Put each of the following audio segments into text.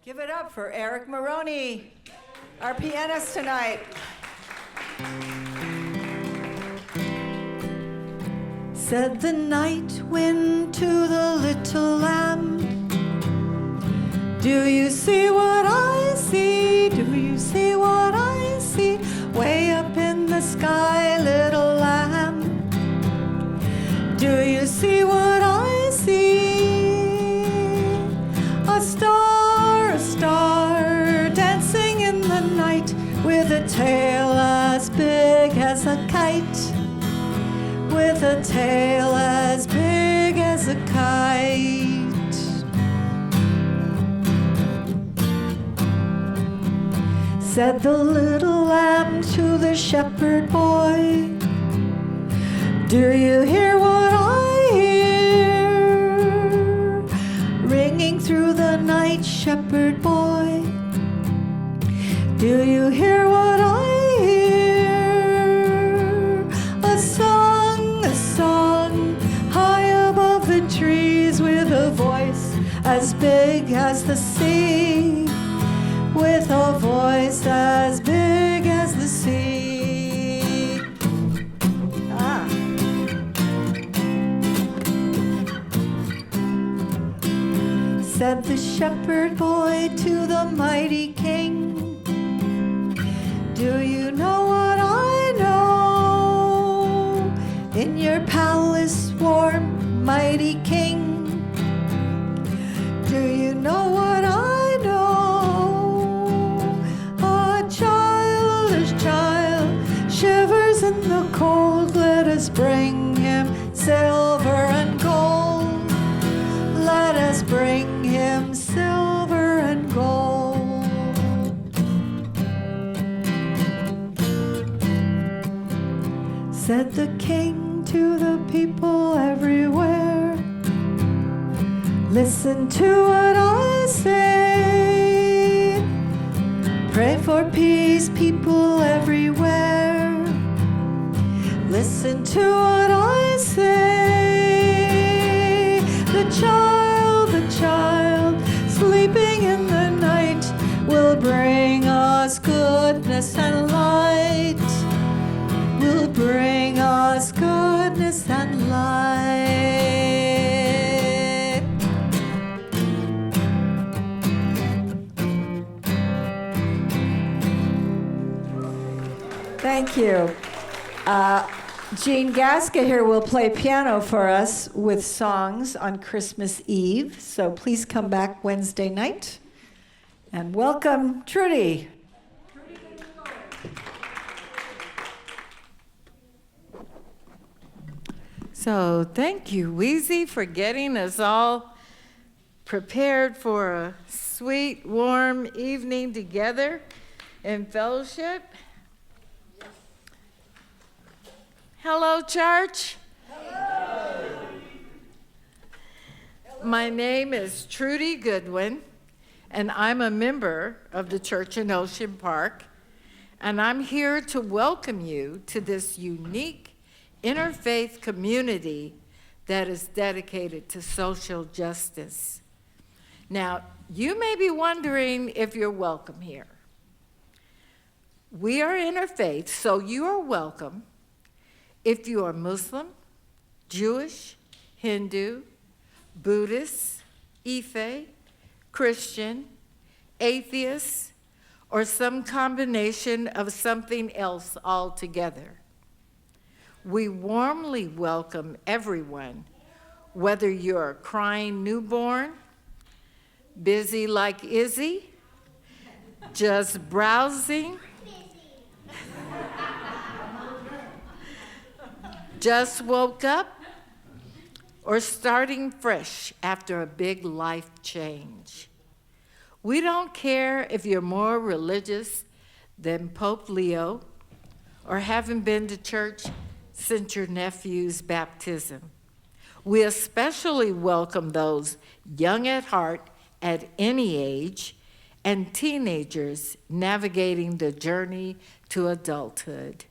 Give it up for Eric Maroney, our pianist tonight. Said the night wind to the little lamb, do you see what I see? Do you see what I see? Way up in the sky, little lamb, do you see what I see? A star dancing in the night with a tail as big as a kite, with a tail as big as a kite. Said the little lamb to the shepherd boy, do you hear what I hear? Ringing through the night, shepherd boy, do you hear what I hear? A song high above the trees with a voice as big as the sea, with a voice as big as the sea. Said the shepherd boy to the mighty king, do you know what I know? In your palace warm, mighty king, do you know what I know? A childish child shivers in the cold, let us bring him silver and gold. Let us bring him silver and gold. Said the king to the people everywhere, listen to what I say. Pray for peace, people everywhere. Listen to what I say. The child, sleeping in the night will bring us goodness and light. Will bring us goodness and light. Thank you. Jean Gasca here will play piano for us with songs on Christmas Eve. So please come back Wednesday night. And welcome, Trudy. So thank you, Louise, for getting us all prepared for a sweet, warm evening together in fellowship. Hello, church. Hello. My name is Trudy Goodwin, and I'm a member of the church in Ocean Park, and I'm here to welcome you to this unique interfaith community that is dedicated to social justice. Now, you may be wondering if you're welcome here. We are interfaith, so you are welcome if you are Muslim, Jewish, Hindu, Buddhist, Ife, Christian, atheist, or some combination of something else altogether. We warmly welcome everyone, whether you're a crying newborn, busy like Izzy, just browsing, just woke up, or starting fresh after a big life change. We don't care if you're more religious than Pope Leo or haven't been to church since your nephew's baptism. We especially welcome those young at heart at any age and teenagers navigating the journey to adulthood.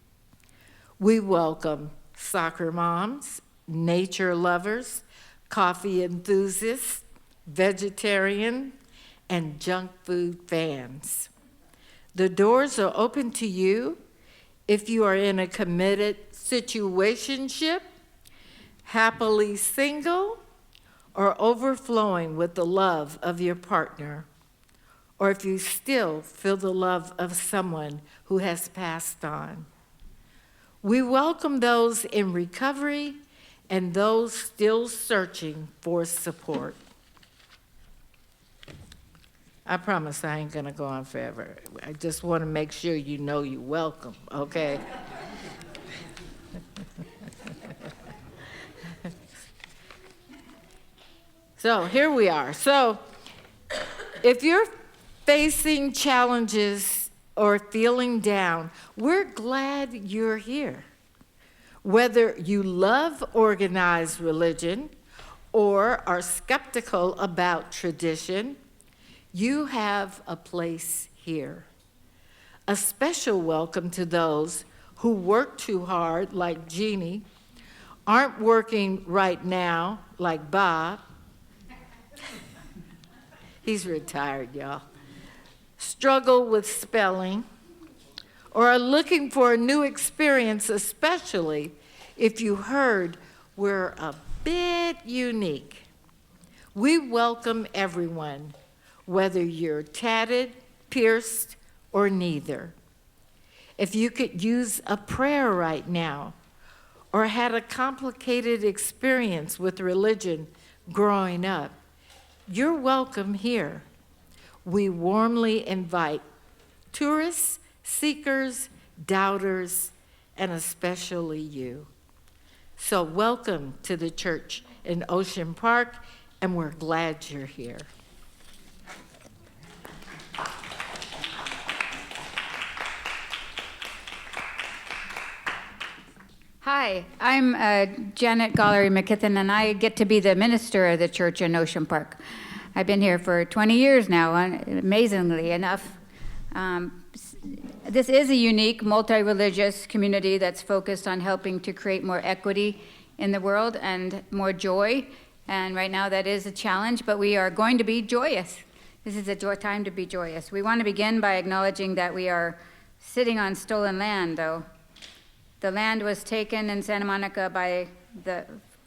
We welcome soccer moms, nature lovers, coffee enthusiasts, vegetarian, and junk food fans. The doors are open to you if you are in a committed situationship, happily single, or overflowing with the love of your partner, or if you still feel the love of someone who has passed on. We welcome those in recovery and those still searching for support. I promise I ain't gonna go on forever. I just want to make sure you know you're welcome, okay? So here we are. So if you're facing challenges or feeling down, we're glad you're here. Whether you love organized religion or are skeptical about tradition, you have a place here. A special welcome to those who work too hard, like Jeannie, aren't working right now, like Bob. He's retired, y'all. Struggle with spelling, or are looking for a new experience, especially if you heard we're a bit unique. We welcome everyone, whether you're tatted, pierced, or neither. If you could use a prayer right now, or had a complicated experience with religion growing up, you're welcome here. We warmly invite tourists, seekers, doubters, and especially you. So welcome to the church in Ocean Park, and we're glad you're here. Hi, I'm Janet Gollery McKithen, and I get to be the minister of the church in Ocean Park. I've been here for 20 years now, amazingly enough. This is a unique, multi-religious community that's focused on helping to create more equity in the world and more joy. And right now that is a challenge, but we are going to be joyous. This is a time to be joyous. We want to begin by acknowledging that we are sitting on stolen land, though. The land was taken in Santa Monica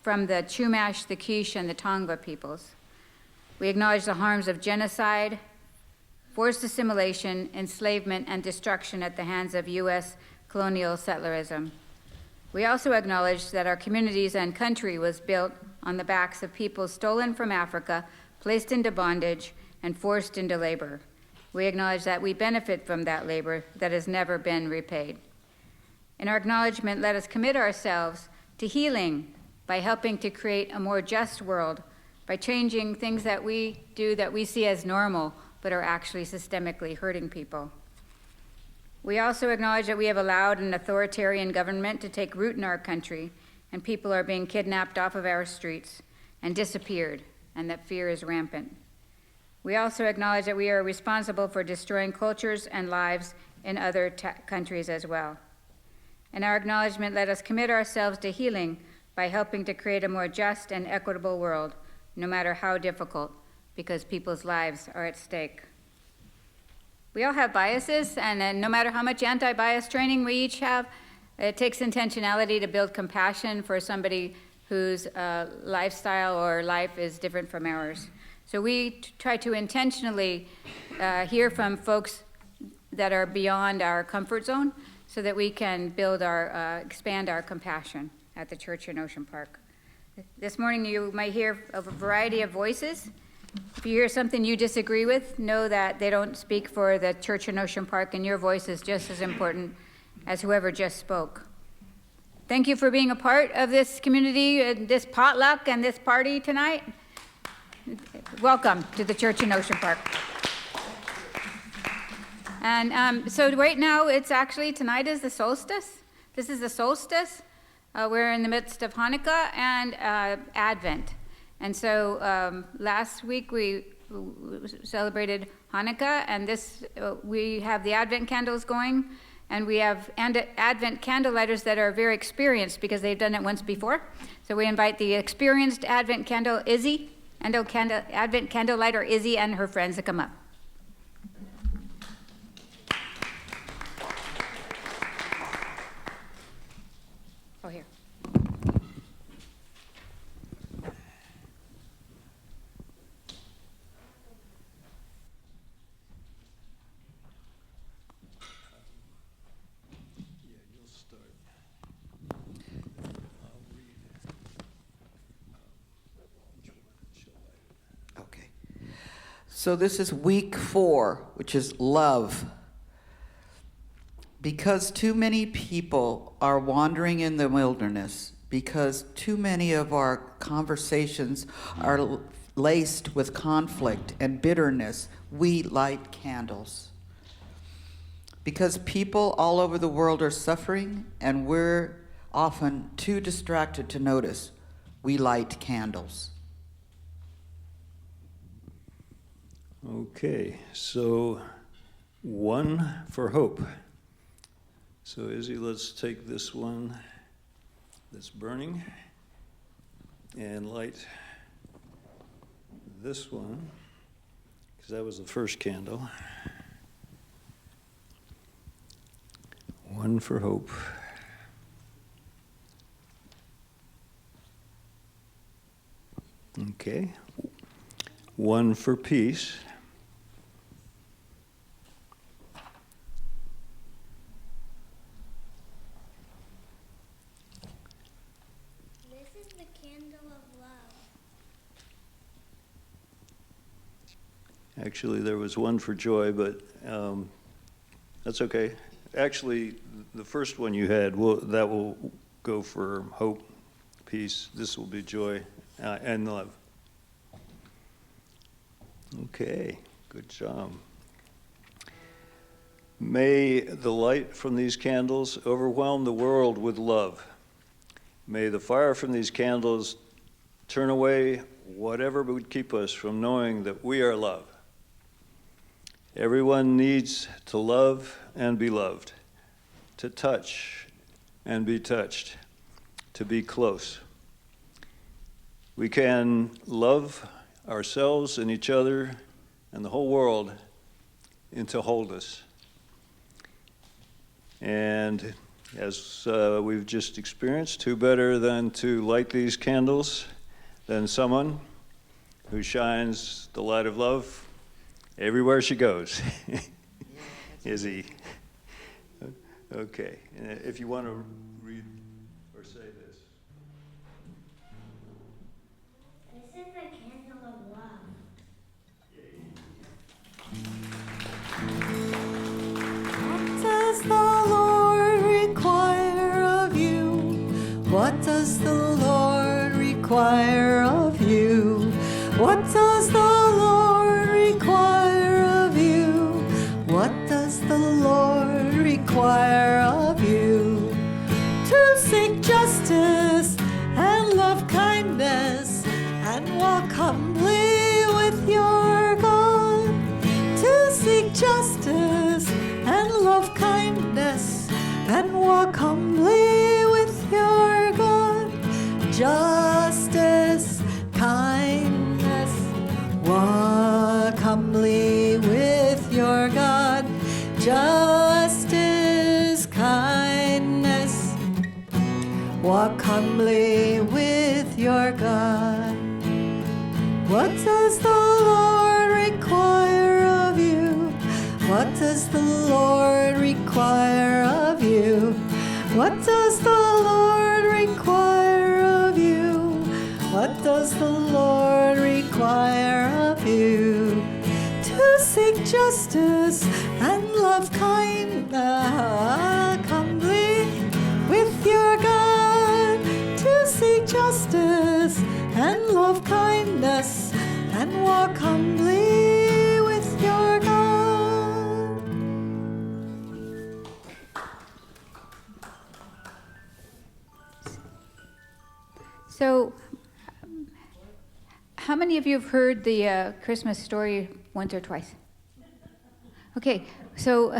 from the Chumash, the Quiche, and the Tongva peoples. We acknowledge the harms of genocide, forced assimilation, enslavement, and destruction at the hands of U.S. colonial settlerism. We also acknowledge that our communities and country was built on the backs of people stolen from Africa, placed into bondage, and forced into labor. We acknowledge that we benefit from that labor that has never been repaid. In our acknowledgement, let us commit ourselves to healing by helping to create a more just world, by changing things that we do that we see as normal, but are actually systemically hurting people. We also acknowledge that we have allowed an authoritarian government to take root in our country, and people are being kidnapped off of our streets and disappeared, and that fear is rampant. We also acknowledge that we are responsible for destroying cultures and lives in other countries as well. In our acknowledgement, let us commit ourselves to healing by helping to create a more just and equitable world, no matter how difficult, because people's lives are at stake. We all have biases, and no matter how much anti-bias training we each have, it takes intentionality to build compassion for somebody whose lifestyle or life is different from ours. So we try to intentionally hear from folks that are beyond our comfort zone, so that we can expand our compassion at the church in Ocean Park. This morning you might hear a variety of voices. If you hear something you disagree with, know that they don't speak for the church in Ocean Park, and your voice is just as important as whoever just spoke. Thank you for being a part of this community, this potluck, and this party tonight. Welcome to the church in Ocean Park. And so right now, tonight is the solstice. This is the solstice. We're in the midst of Hanukkah and Advent. And so last week we celebrated Hanukkah, and we have the Advent candles going, and we have Advent candlelighters that are very experienced because they've done it once before. So we invite the experienced Advent candle, Izzy. Advent Candlelighter Izzy and her friends to come up. Oh, here. Okay. So this is week 4, which is love. Because too many people are wandering in the wilderness, because too many of our conversations are laced with conflict and bitterness, we light candles. Because people all over the world are suffering and we're often too distracted to notice, we light candles. Okay, so 1 for hope. So Izzy, let's take this one that's burning and light this one, because that was the first candle. 1 for hope. Okay. 1 for peace. This is the candle of love. Actually, there was 1 for joy, but that's okay. Actually, the first one you had, that will go for hope, peace. This will be joy and love. Okay, good job. May the light from these candles overwhelm the world with love. May the fire from these candles turn away whatever would keep us from knowing that we are love. Everyone needs to love and be loved, to touch and be touched, to be close. We can love ourselves and each other and the whole world into wholeness. And as we've just experienced, who better than to light these candles than someone who shines the light of love everywhere she goes. Izzy. Okay, and if you want to read or say this. This is the candle of love. What does the Lord require of you? What does the Lord require of you? What does the Lord require of you? What does the Lord require of you? To seek justice and love kindness and walk humbly with your God. To seek justice and love kindness and walk humbly with your God. Justice, kindness, walk humbly with your God. Justice, kindness, walk humbly with your God. What does the Lord require of you? What does the Lord require of you? What does the Lord require of you? What does the Lord require of you? To seek justice and love kindness, humbly with your God. To seek justice and love kindness and walk humbly with your God. So, how many of you have heard the Christmas story once or twice? Okay, so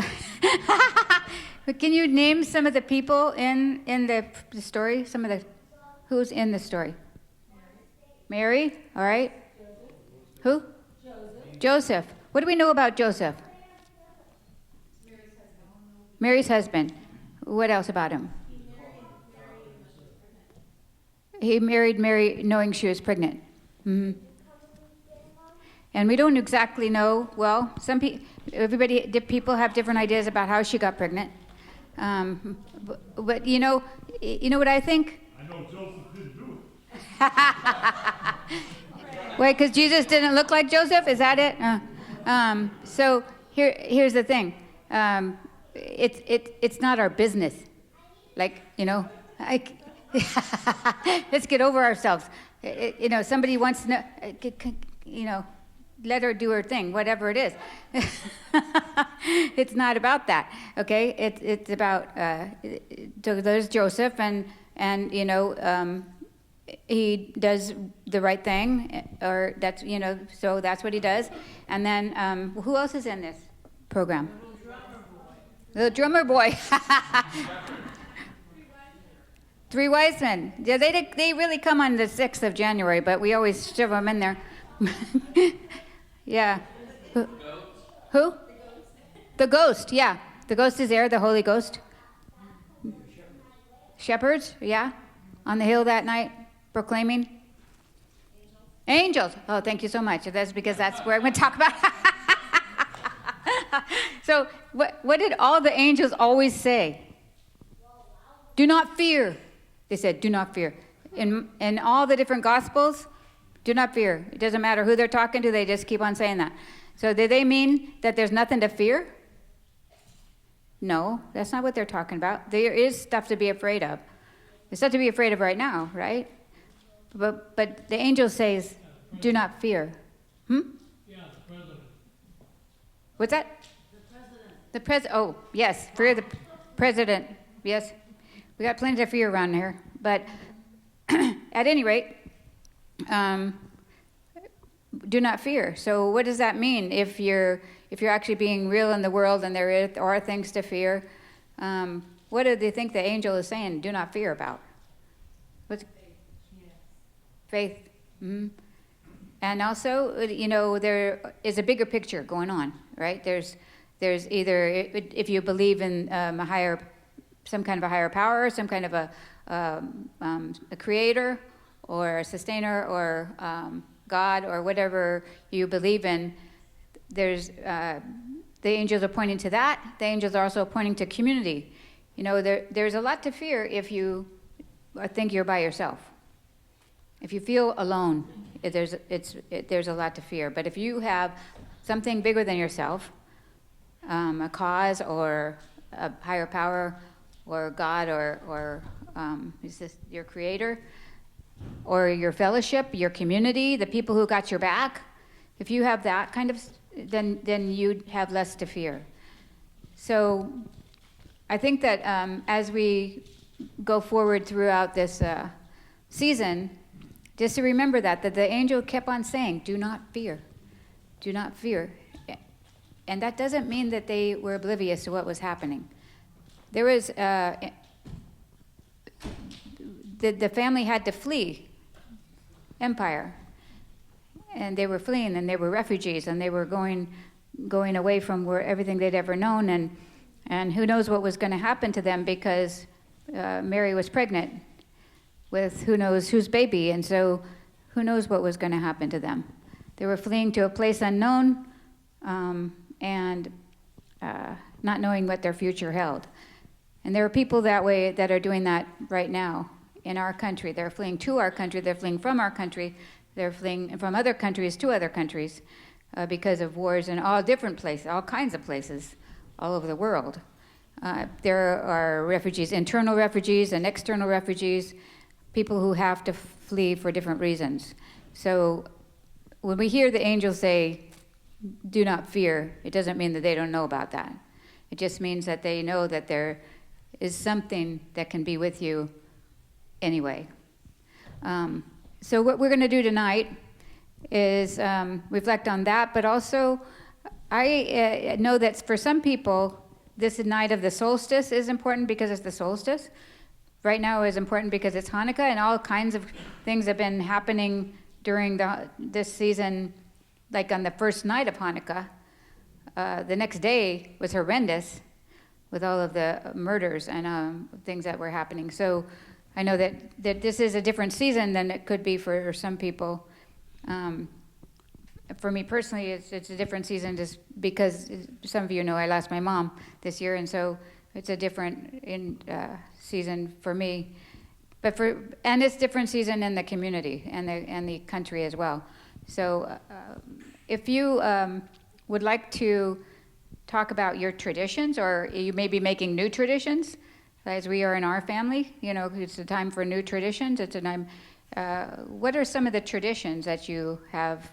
can you name some of the people in the story? Some of the who's in the story? Mary, all right. Who? Joseph. What do we know about Joseph? Mary's husband. What else about him? He married Mary knowing she was pregnant. Mm-hmm. And we don't exactly know. Well, people have different ideas about how she got pregnant. But you know what I think? I know Joseph didn't do it. Wait, because Jesus didn't look like Joseph? Is that it? So here's the thing. It's not our business. Like, let's get over ourselves. Somebody wants to know, let her do her thing, whatever it is. It's not about that, okay? It's about, there's Joseph, and he does the right thing, or that's, so that's what he does. And then, who else is in this program? The drummer boy. Three wise men. Yeah, they really come on the 6th of January, but we always shove them in there. Yeah. Who? The ghost, yeah. The ghost is there, the Holy Ghost. Shepherds, yeah. On the hill that night, proclaiming. Angels. Oh, thank you so much. That's because that's where I'm going to talk about. So what did all the angels always say? Do not fear. They said, do not fear. In all the different Gospels, do not fear. It doesn't matter who they're talking to, they just keep on saying that. So do they mean that there's nothing to fear? No, that's not what they're talking about. There is stuff to be afraid of. There's stuff to be afraid of right now, right? But the angel says, do not fear. Yeah, the president. What's that? The president. Oh, yes, fear the president. Yes, we got plenty to fear around here. But at any rate, do not fear. So what does that mean? If you're actually being real in the world and there are things to fear, what do they think the angel is saying? Do not fear about. What's faith? Mm-hmm. And also, there is a bigger picture going on, right? There's either if you believe in some kind of a higher power, some kind of a creator or a sustainer or God or whatever you believe in, there's the angels are pointing to that. The angels are also pointing to community. There's a lot to fear if you think you're by yourself. If you feel alone, there's a lot to fear. But if you have something bigger than yourself, a cause or a higher power or God or is this your creator or your fellowship, your community, the people who got your back, if you have that kind of, then you'd have less to fear. So I think that as we go forward throughout this season, just to remember that the angel kept on saying, do not fear, do not fear. And that doesn't mean that they were oblivious to what was happening. There was, the family had to flee empire. And they were fleeing, and they were refugees, and they were going away from everything they'd ever known. And who knows what was going to happen to them, because Mary was pregnant with who knows whose baby, and so who knows what was going to happen to them. They were fleeing to a place unknown, and not knowing what their future held. And there are people that way that are doing that right now in our country. They're fleeing to our country, they're fleeing from our country, they're fleeing from other countries to other countries because of wars in all different places, all kinds of places all over the world. There are refugees, internal refugees and external refugees, people who have to flee for different reasons. So when we hear the angels say, do not fear, it doesn't mean that they don't know about that. It just means that they know that there is something that can be with you anyway. So what we're going to do tonight is reflect on that, but also I know that for some people, this night of the solstice is important because it's the solstice. Right now is important because it's Hanukkah, and all kinds of things have been happening during this season like on the first night of Hanukkah, the next day was horrendous with all of the murders and things that were happening. So I know that this is a different season than it could be for some people. For me personally, it's a different season just because some of you know I lost my mom this year, and so it's a different season for me. And it's different season in the community and the country as well. So if you would like to talk about your traditions, or you may be making new traditions, as we are in our family, it's a time for new traditions. It's a time. What are some of the traditions that you have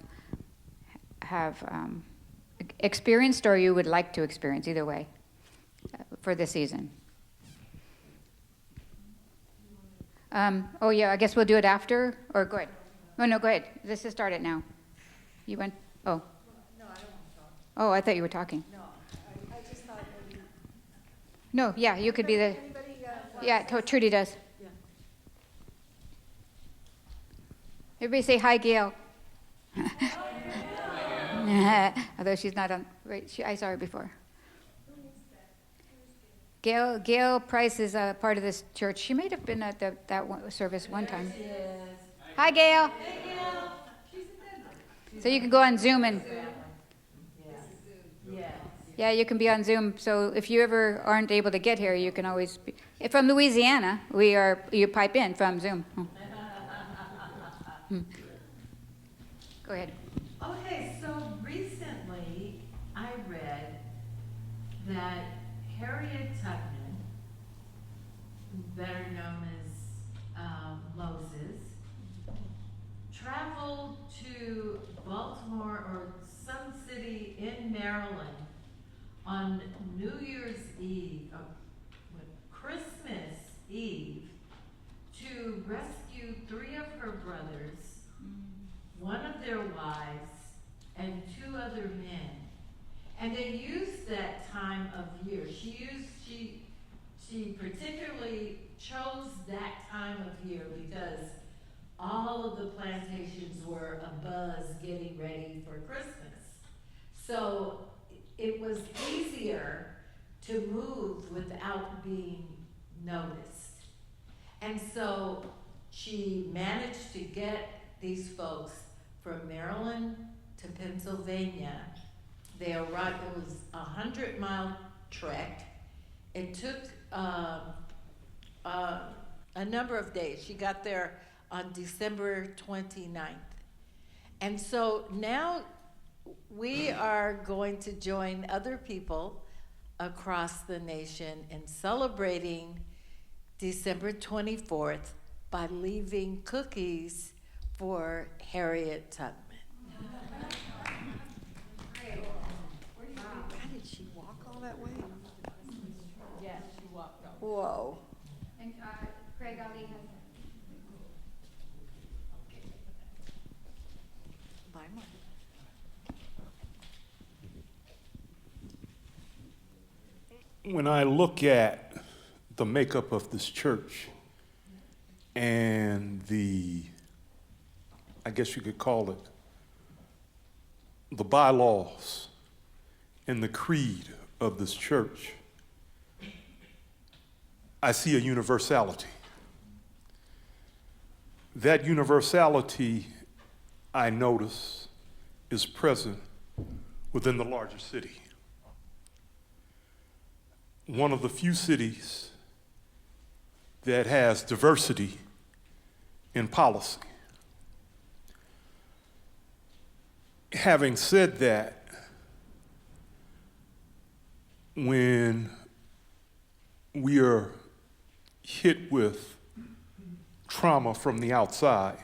experienced, or you would like to experience, either way, for this season? I guess we'll do it after, or go ahead. Oh, no, go ahead. Let's just start it now. You went, oh. No, I don't want to talk. Oh, I thought you were talking. No, I just thought maybe. No, yeah, you could be the, Anybody, yeah, Trudy does. Yeah. Everybody say hi, Gail. Although she's not on, right, I saw her before. Gail Price is a part of this church. She may have been at that service one time. Hi, Gail. Hey, Gail. So you can go on Zoom and. Yeah, you can be on Zoom. So if you ever aren't able to get here, you can always be. If from Louisiana, you pipe in from Zoom. Go ahead. Okay, so recently I read that Harriet Tubman, better known as Moses, traveled to Baltimore or some city in Maryland on New Year's Eve, Christmas Eve, to rescue 3 of her brothers, 1 of their wives, and 2 other men. And they used that time of year. She particularly chose that time of year because all of the plantations were abuzz getting ready for Christmas. So it was easier to move without being noticed. And so she managed to get these folks from Maryland to Pennsylvania. They arrived, it was a 100-mile trek. It took a number of days. She got there on December 29th. And so now we are going to join other people across the nation in celebrating December 24th by leaving cookies for Harriet Tubman. How did she walk all that way? Yes, she walked over. Whoa. And Craig Ali has. Bye, Mark. When I look at the makeup of this church and I guess you could call it, the bylaws and the creed of this church, I see a universality. That universality, I notice, is present within the larger city. One of the few cities that has diversity in policy. Having said that, when we are hit with trauma from the outside,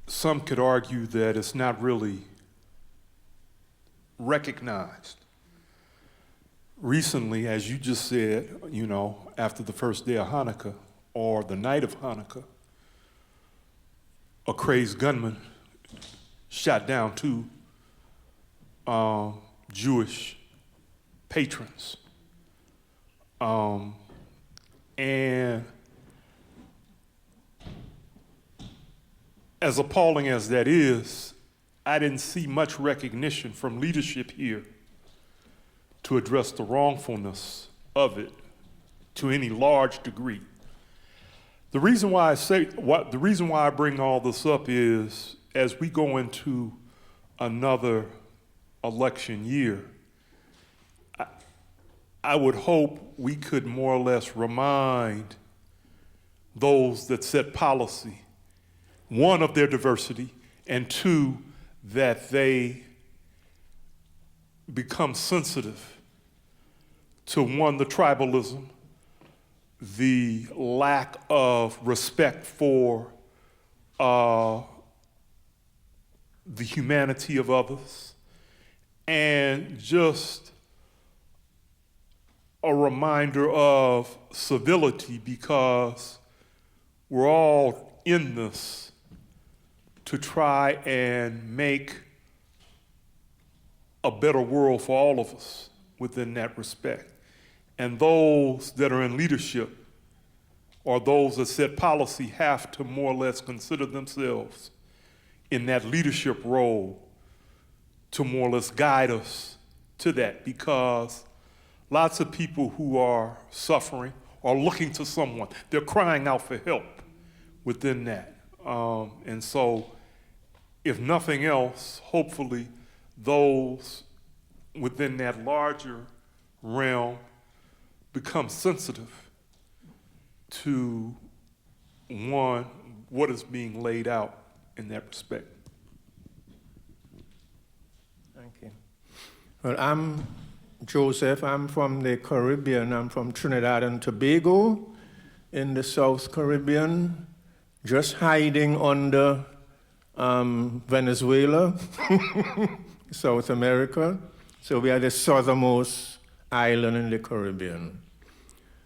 some could argue that it's not really recognized. Recently, as you just said, after the first day of Hanukkah or the night of Hanukkah, a crazed gunman shot down 2 Jewish patrons. And as appalling as that is, I didn't see much recognition from leadership here to address the wrongfulness of it to any large degree. The reason why I bring all this up is, as we go into another election year, I would hope we could more or less remind those that set policy, one, of their diversity, and two, that they become sensitive to, one, the tribalism, the lack of respect for the humanity of others, and just a reminder of civility, because we're all in this to try and make a better world for all of us within that respect. And those that are in leadership or those that set policy have to more or less consider themselves in that leadership role to more or less guide us to that, because lots of people who are suffering are looking to someone. They're crying out for help within that. And so, if nothing else, hopefully those within that larger realm become sensitive to, one, what is being laid out in that respect. Thank you. Well, I'm Joseph. I'm from the Caribbean. I'm from Trinidad and Tobago in the South Caribbean, just hiding under Venezuela, South America. So we are the southernmost island in the Caribbean.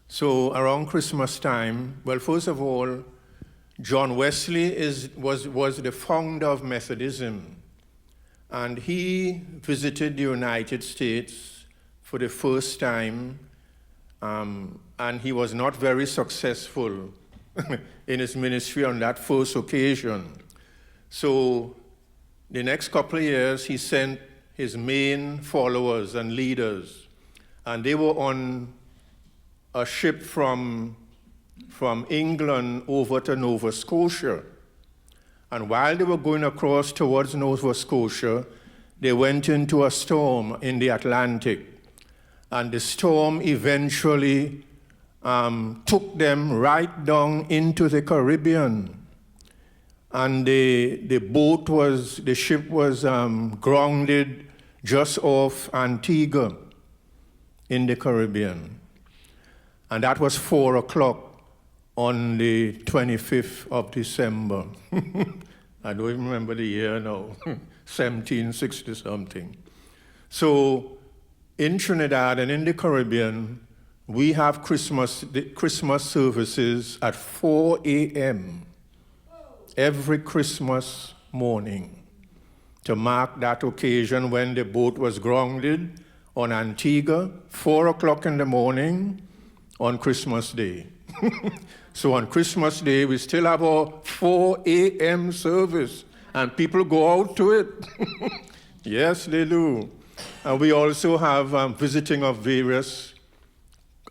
So around Christmas time, well, first of all, John Wesley was the founder of Methodism, and he visited the United States for the first time, and he was not very successful in his ministry on that first occasion. So the next couple of years, he sent his main followers and leaders, and they were on a ship from England over to Nova Scotia. And while they were going across towards Nova Scotia, they went into a storm in the Atlantic. And the storm eventually took them right down into the Caribbean. And the ship was grounded just off Antigua in the Caribbean. And that was 4 o'clock on the 25th of December. I don't even remember the year now, 1760 something. So in Trinidad and in the Caribbean, we have Christmas services at 4 a.m. every Christmas morning to mark that occasion when the boat was grounded on Antigua, 4 o'clock in the morning on Christmas Day. So on Christmas Day, we still have our 4 a.m. service, and people go out to it. Yes, they do. And we also have visiting of various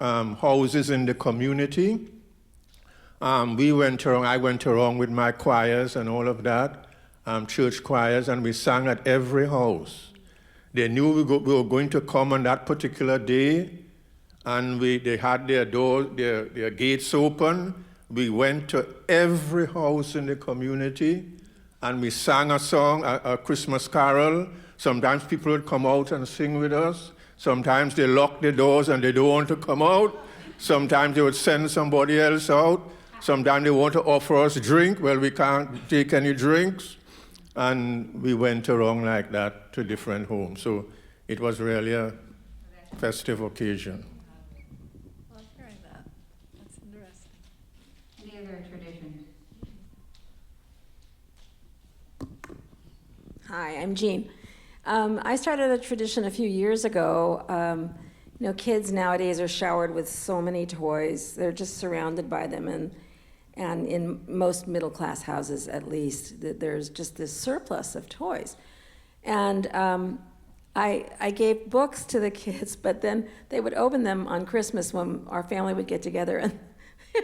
houses in the community. I went around with my choirs and all of that, church choirs, and we sang at every house. They knew we were going to come on that particular day, and they had their gates open. We went to every house in the community, and we sang a song, a Christmas carol. Sometimes people would come out and sing with us. Sometimes they lock the doors and they don't want to come out. Sometimes they would send somebody else out. Sometimes they want to offer us a drink. Well, we can't take any drinks. And we went around like that to different homes. So it was really a festive occasion. Well, hearing that, that's interesting. Any other traditions? Hi, I'm Jean. I started a tradition a few years ago. Kids nowadays are showered with so many toys. They're just surrounded by them. And in most middle-class houses, at least, there's just this surplus of toys. And I gave books to the kids, but then they would open them on Christmas when our family would get together, and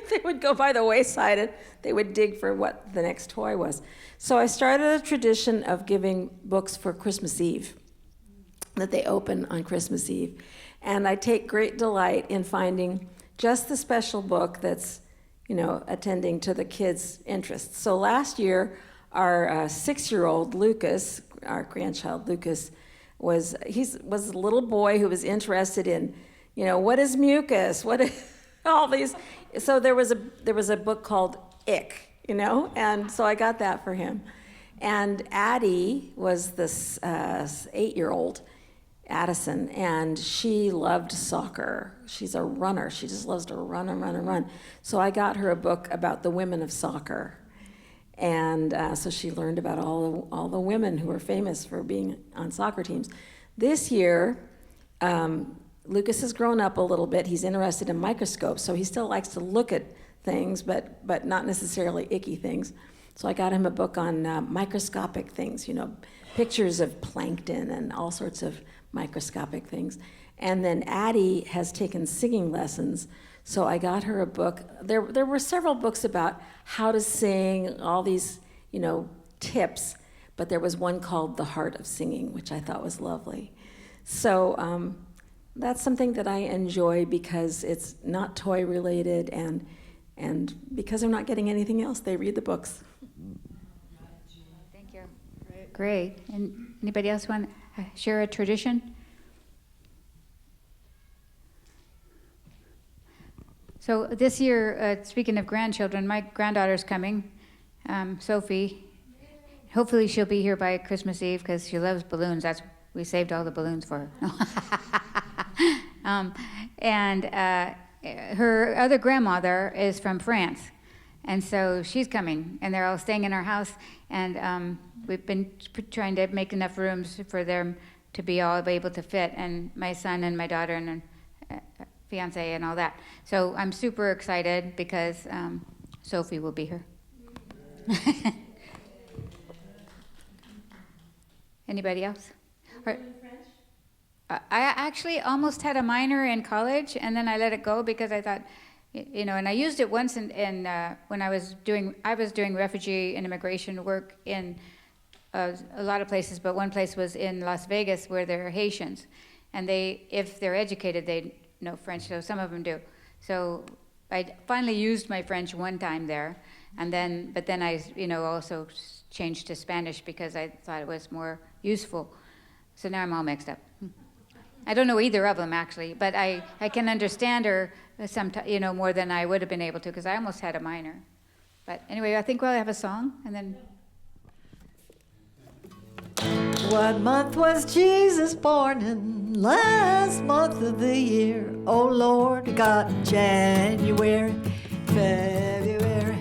they would go by the wayside and they would dig for what the next toy was. So I started a tradition of giving books for Christmas Eve, that they open on Christmas Eve. And I take great delight in finding just the special book that's, attending to the kids' interests. So last year, our 6-year-old Lucas, our grandchild Lucas, was a little boy who was interested in, what is mucus? What is all these? So there was a book called Ick, and so I got that for him. And Addie was this 8-year-old, Addison, and she loved soccer. She's a runner. She just loves to run and run and run. So I got her a book about the women of soccer. And so she learned about all the women who are famous for being on soccer teams. This year, Lucas has grown up a little bit. He's interested in microscopes, so he still likes to look at things, but not necessarily icky things. So I got him a book on microscopic things, pictures of plankton and all sorts of microscopic things. And then Addie has taken singing lessons, so I got her a book. There were several books about how to sing, all these, tips, but there was one called The Heart of Singing, which I thought was lovely. So that's something that I enjoy because it's not toy related, and because they're not getting anything else, they read the books. Thank you. Great. And anybody else want to share a tradition? So this year, speaking of grandchildren, my granddaughter's coming, Sophie. Hopefully she'll be here by Christmas Eve because she loves balloons. We saved all the balloons for her. And her other grandmother is from France, and so she's coming, and they're all staying in our house, and we've been trying to make enough rooms for them to be all able to fit, and my son and my daughter and fiance and all that. So I'm super excited because Sophie will be here. Anybody else? I actually almost had a minor in college, and then I let it go because I thought, and I used it once in when I was doing refugee and immigration work in a lot of places, but one place was in Las Vegas where there are Haitians, and if they're educated, they know French, so some of them do. So I finally used my French one time there, but then I also changed to Spanish because I thought it was more useful. So now I'm all mixed up. I don't know either of them, actually, but I can understand her more than I would have been able to, because I almost had a minor. But anyway, I think we'll have a song, and then... What month was Jesus born in? Last month of the year. Oh Lord, you got January, February,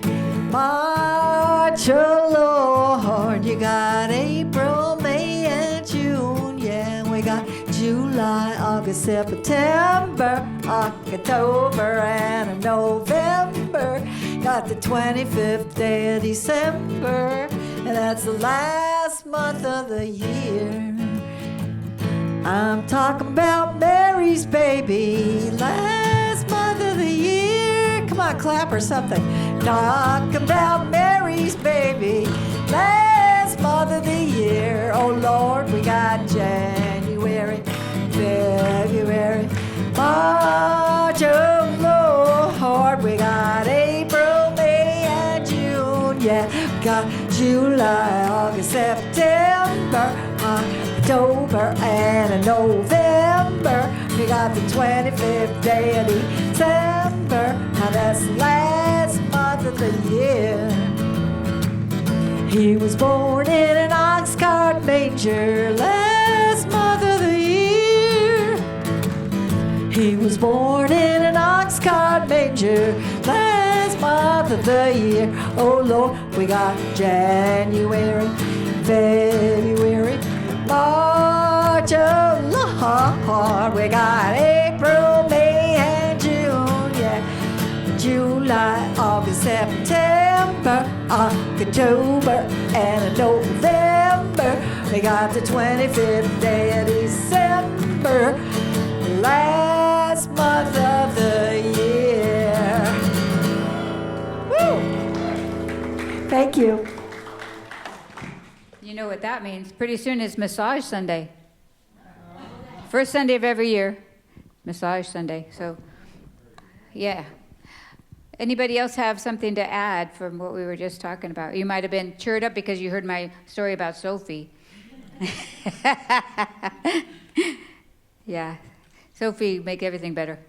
March. Oh Lord, you got April, May, and June. Yeah, we got July, August, September, October, and November. Got the 25th day of December, and that's the last month of the year. I'm talking about Mary's baby, last month of the year. Come on, clap or something. Talking about Mary's baby, last month of the year. Oh Lord, we got January, February, March. Oh Lord, we got April, May, and June. Yeah, we got July, August, September, October, and November. We got the 25th day of December. Now that's the last month of the year. He was born in an ox cart manger last month of the year. He was born in an ox cart manger last month of the year. Oh Lord, we got January, February, March. Oh Lord, we got April, May, and June. Yeah, July, August, September, October and a November. We got the 25th day of December, last month of the year. Woo! Thank you. You know what that means. Pretty soon is Massage Sunday. First Sunday of every year, Massage Sunday. So, yeah. Anybody else have something to add from what we were just talking about? You might have been cheered up because you heard my story about Sophie. Yeah. Sophie, make everything better.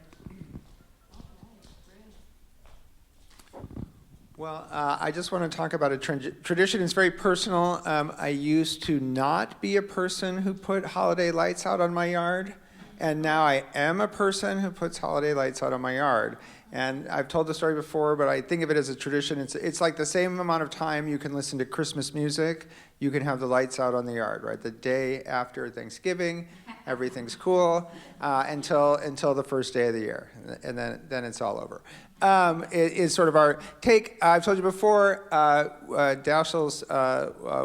Well, I just want to talk about a tradition. It's very personal. I used to not be a person who put holiday lights out on my yard, and now I am a person who puts holiday lights out on my yard. And I've told the story before, but I think of it as a tradition. It's like the same amount of time you can listen to Christmas music, you can have the lights out on the yard, right? The day after Thanksgiving, everything's cool until the first day of the year, and then it's all over. It is sort of our take. I've told you before, Dashiell's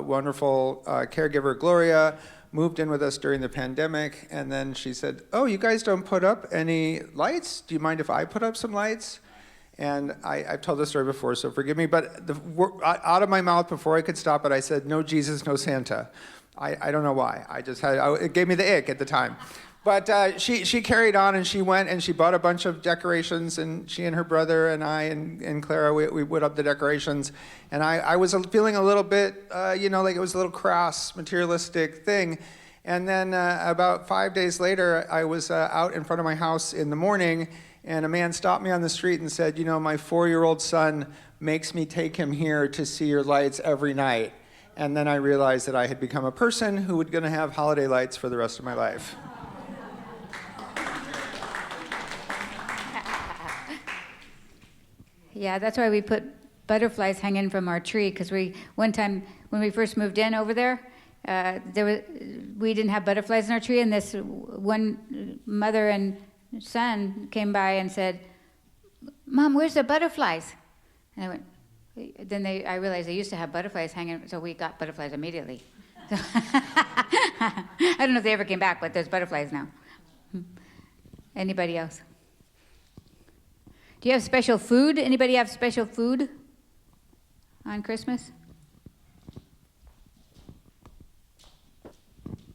wonderful caregiver, Gloria, moved in with us during the pandemic, and then she said, "Oh, you guys don't put up any lights? Do you mind if I put up some lights?" And I've told this story before, so forgive me, but out of my mouth before I could stop it, I said, "No Jesus, no Santa." I don't know why. It gave me the ick at the time. But she carried on, and she went and she bought a bunch of decorations, and she and her brother and I and Clara, we put up the decorations. And I was feeling a little bit, like it was a little crass, materialistic thing. And then about 5 days later, I was out in front of my house in the morning, and a man stopped me on the street and said, "My 4-year-old son makes me take him here to see your lights every night." And then I realized that I had become a person who was going to have holiday lights for the rest of my life. Yeah, that's why we put butterflies hanging from our tree, because one time when we first moved in over there, we didn't have butterflies in our tree, and this one mother and son came by and said, "Mom, where's the butterflies?" And I went, I realized they used to have butterflies hanging, so we got butterflies immediately. I don't know if they ever came back, but there's butterflies now. Anybody else? Do you have special food? Anybody have special food on Christmas?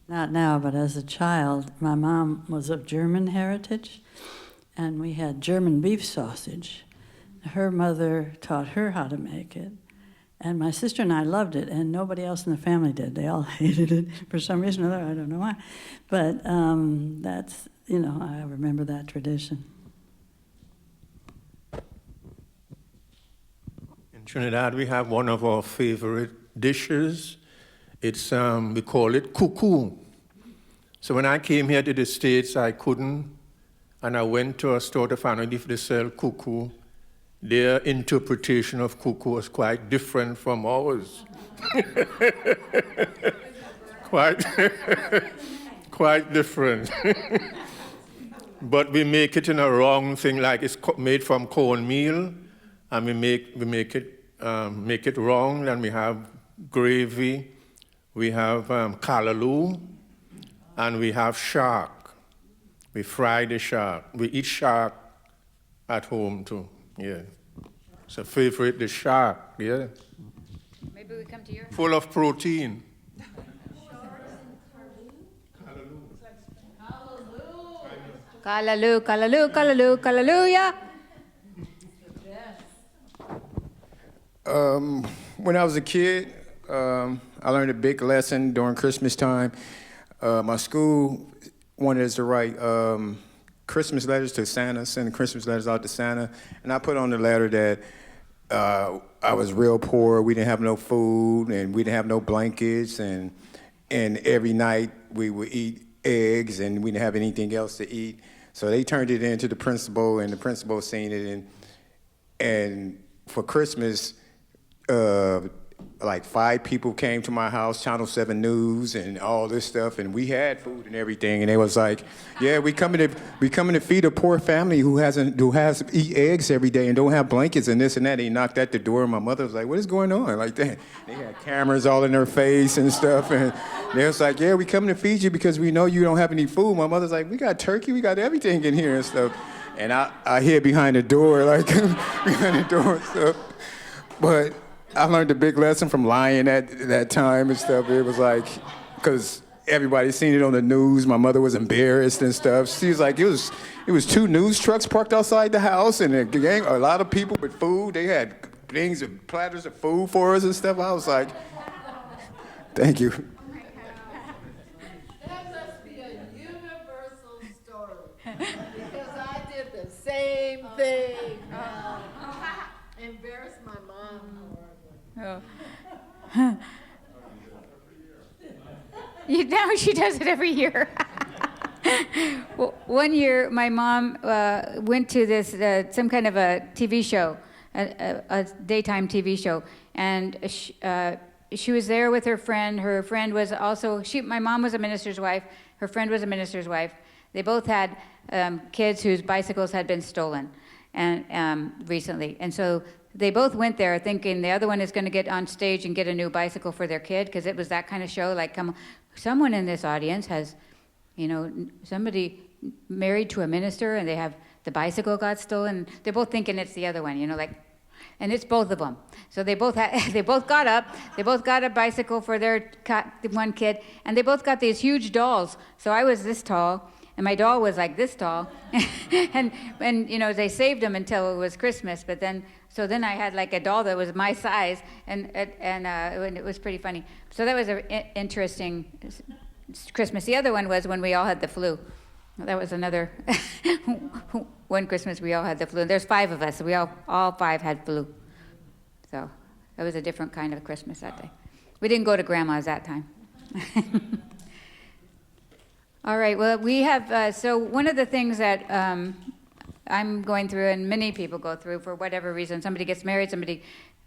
Not now, but as a child, my mom was of German heritage, and we had German beef sausage. Her mother taught her how to make it, and my sister and I loved it, and nobody else in the family did. They all hated it for some reason or other, I don't know why. But that's, I remember that tradition. In Trinidad, we have one of our favorite dishes. It's, we call it cuckoo. So when I came here to the States, I couldn't, and I went to a store to find out if they sell cuckoo. Their interpretation of cuckoo was quite different from ours. quite different. But we make it in a wrong thing, like it's made from cornmeal, and we make it wrong. Then we have gravy, we have callaloo, and we have shark. We fry the shark. We eat shark at home too. Yeah, it's a favorite, the shark. Yeah. Maybe we come to your. Full of protein. Callaloo, callaloo, callaloo, callalooya. When I was a kid, I learned a big lesson during Christmas time. My school wanted us to write Christmas letters to Santa, send Christmas letters out to Santa, and I put on the letter that I was real poor, we didn't have no food, and we didn't have no blankets, and every night we would eat eggs, and we didn't have anything else to eat. So they turned it in to the principal, and the principal seen it, and for Christmas, like 5 people came to my house, Channel 7 News and all this stuff, and we had food and everything, and they was like, yeah, we coming to feed a poor family who eat eggs every day and don't have blankets and this and that. They knocked at the door, and my mother was like, what is going on? Like that. They had cameras all in their face and stuff, and they was like, yeah, we coming to feed you because we know you don't have any food. My mother's like, we got turkey, we got everything in here and stuff. And I hid behind the door, like behind the door and stuff. But I learned a big lesson from lying at that time and stuff. It was like, because everybody seen it on the news. My mother was embarrassed and stuff. She was like, it was 2 news trucks parked outside the house, and a lot of people with food. They had things and platters of food for us and stuff. I was like, thank you. That must be a universal story, because I did the same thing. Embarrassed my mom. Oh. Now she does it every year. Well, one year, my mom went to this some kind of a TV show, a daytime TV show, and she was there with her friend. Her friend was also my mom was a minister's wife. Her friend was a minister's wife. They both had kids whose bicycles had been stolen, and recently, and so they both went there thinking the other one is going to get on stage and get a new bicycle for their kid, because it was that kind of show. Like, someone in this audience has, somebody married to a minister, and they have the bicycle got stolen. They're both thinking it's the other one, and it's both of them. So they both got up. They both got a bicycle for their one kid, and they both got these huge dolls. So I was this tall, and my doll was like this tall, and they saved them until it was Christmas. But then I had like a doll that was my size, and it was pretty funny. So that was an interesting Christmas. The other one was when we all had the flu. That was another one Christmas we all had the flu. There's 5 of us, so we all 5 had flu. So it was a different kind of Christmas that day. We didn't go to Grandma's that time. All right, well, we have, so one of the things that I'm going through, and many people go through for whatever reason, somebody gets married, somebody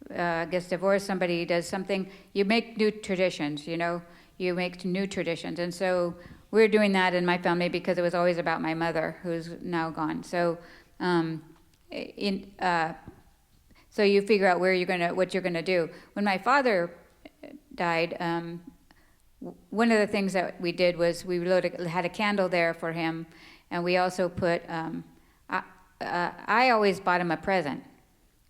gets divorced, somebody does something, you make new traditions, you make new traditions. And so we're doing that in my family because it was always about my mother, who's now gone. So so you figure out what you're gonna do. When my father died, one of the things that we did was we had a candle there for him, and we also put, I always bought him a present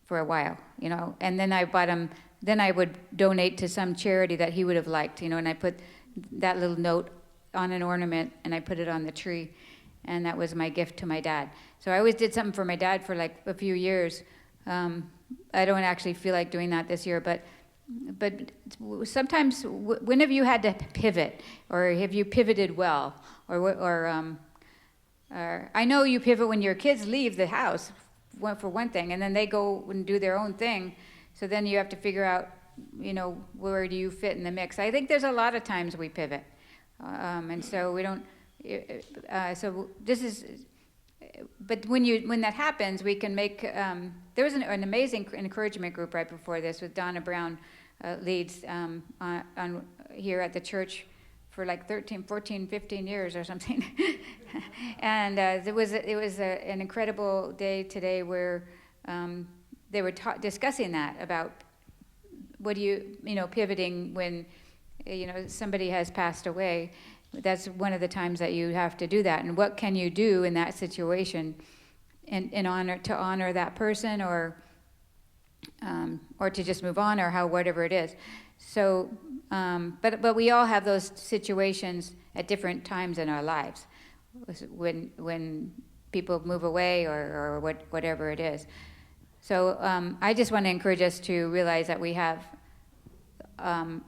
for a while, and then I would donate to some charity that he would have liked, and I put that little note on an ornament, and I put it on the tree, and that was my gift to my dad. So I always did something for my dad for like a few years. I don't actually feel like doing that this year, but sometimes, when have you had to pivot, or have you pivoted well, or I know you pivot when your kids leave the house, for one thing, and then they go and do their own thing. So then you have to figure out, where do you fit in the mix? I think there's a lot of times we pivot, and so we don't. So this is. But when that happens, we can make. There was an amazing encouragement group right before this with Donna Brown. Leads on here at the church for like 13, 14, 15 years or something. And it was an incredible day today where they were discussing that about what do you pivoting when somebody has passed away. That's one of the times that you have to do that, and what can you do in that situation in honor that person, or to just move on, or whatever it is. So, but we all have those situations at different times in our lives, when people move away, or whatever it is. So I just want to encourage us to realize that we have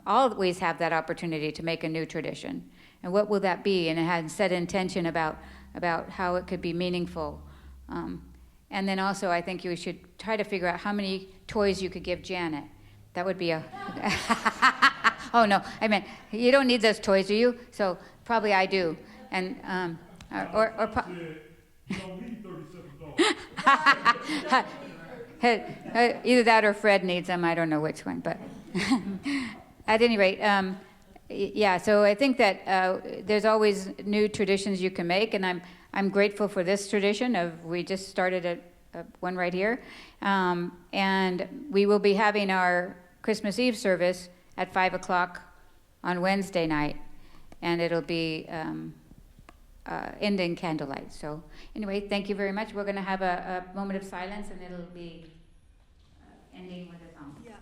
always have that opportunity to make a new tradition, and what will that be? And it had set intention about how it could be meaningful. And then also, I think you should try to figure out how many toys you could give Janet. That would be a... Oh, no, I meant, you don't need those toys, do you? So probably I do. And, You don't need 37 dollars. Either that or Fred needs them. I don't know which one, but At any rate, yeah, so I think that there's always new traditions you can make, and I'm grateful for this tradition of, we just started one right here, and we will be having our Christmas Eve service at 5 o'clock on Wednesday night, and it'll be ending candlelight. So anyway, thank you very much. We're going to have a moment of silence, and it'll be ending with a song. Yeah,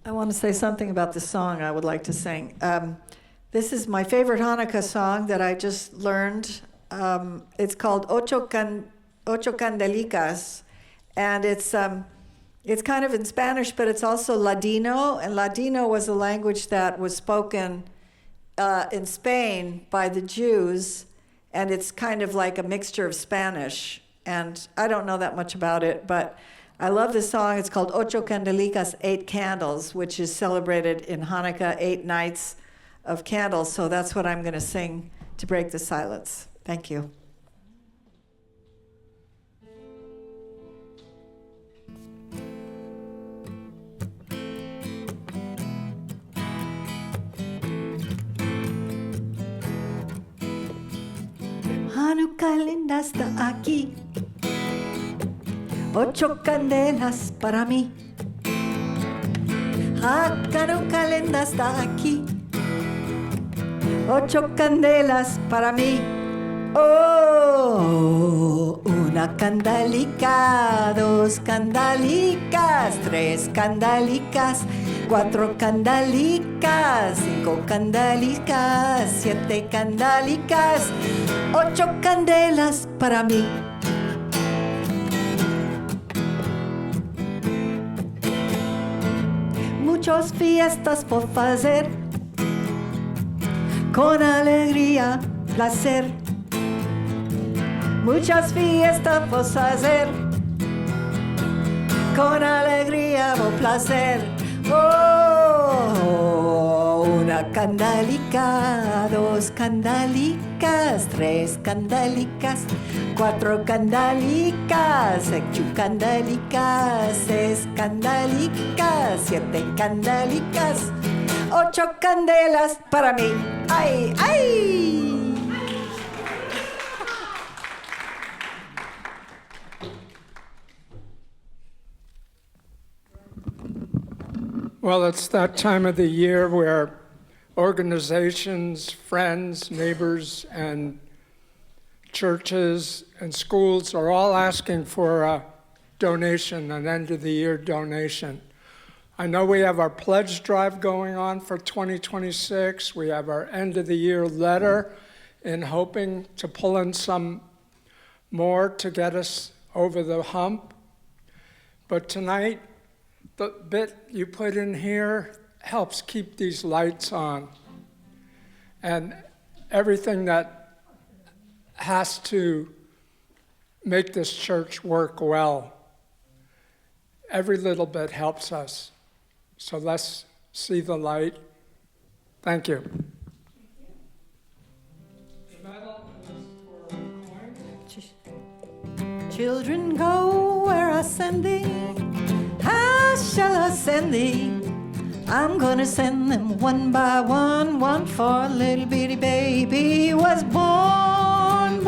I want to say something about the song I would like to sing. This is my favorite Hanukkah song that I just learned. It's called Ocho Candelicas, and it's kind of in Spanish, but it's also Ladino, and Ladino was a language that was spoken in Spain by the Jews, and it's kind of like a mixture of Spanish, and I don't know that much about it, but I love this song. It's called Ocho Candelicas, 8 Candles, which is celebrated in Hanukkah, 8 nights of candles. So that's what I'm going to sing to break the silence. Thank you. Hanukkah linda está aquí. 8 candelas para mí. Hanukkah linda está aquí. 8 candelas para mí. Oh, una candelica, 2 candelicas, 3 candelicas, 4 candelicas, 5 candelicas, 7 candelicas, 8 candelas para mí. Muchas fiestas por fazer, con alegría, placer. Muchas fiestas por hacer, con alegría o placer. Oh, una candelica, 2 candelicas, 3 candelicas, 4 candelicas, 8 candelicas, 6 candelicas, 7 candelicas, 8 candelas para mí. ¡Ay, ay! Well, it's that time of the year where organizations, friends, neighbors, and churches and schools are all asking for a donation, an end-of-the-year donation. I know we have our pledge drive going on for 2026. We have our end-of-the-year letter in hoping to pull in some more to get us over the hump. But tonight, the bit you put in here helps keep these lights on. And everything that has to make this church work well, every little bit helps us. So let's see the light. Thank you. The medal is for a coin. Children go where I send thee. How shall I send thee? I'm gonna send them one by one. One for a little bitty baby was born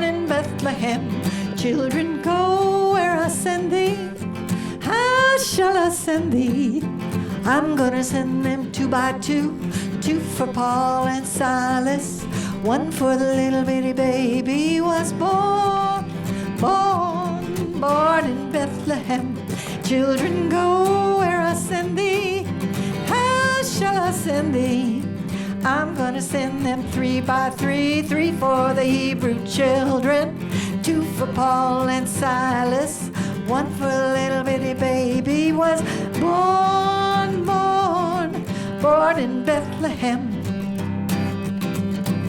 in Bethlehem. Children, go where I send thee. How shall I send thee? I'm gonna send them 2 by 2, 2 for Paul and Silas. One for the little bitty baby was born in Bethlehem. Children, go where I send thee. How shall I send thee? I'm gonna send them 3 by 3, 3 for the Hebrew children, 2 for Paul and Silas. One for the little bitty baby was born in Bethlehem.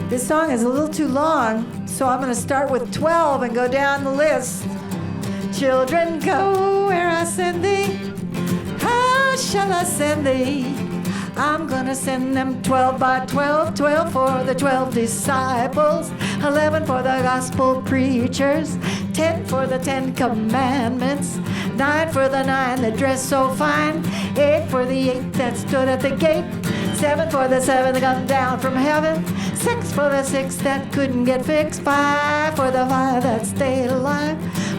This song is a little too long, so I'm gonna start with 12 and go down the list. Children, go where I send thee. How shall I send thee? I'm gonna send them 12 by 12, 12 for the 12 disciples, 11 for the gospel preachers, 10 for the 10 commandments, 9 for the 9 that dressed so fine, 8 for the 8 that stood at the gate, 7 for the 7 that come down from heaven, 6 for the 6 that couldn't get fixed, 5 for the 5 that stayed alive,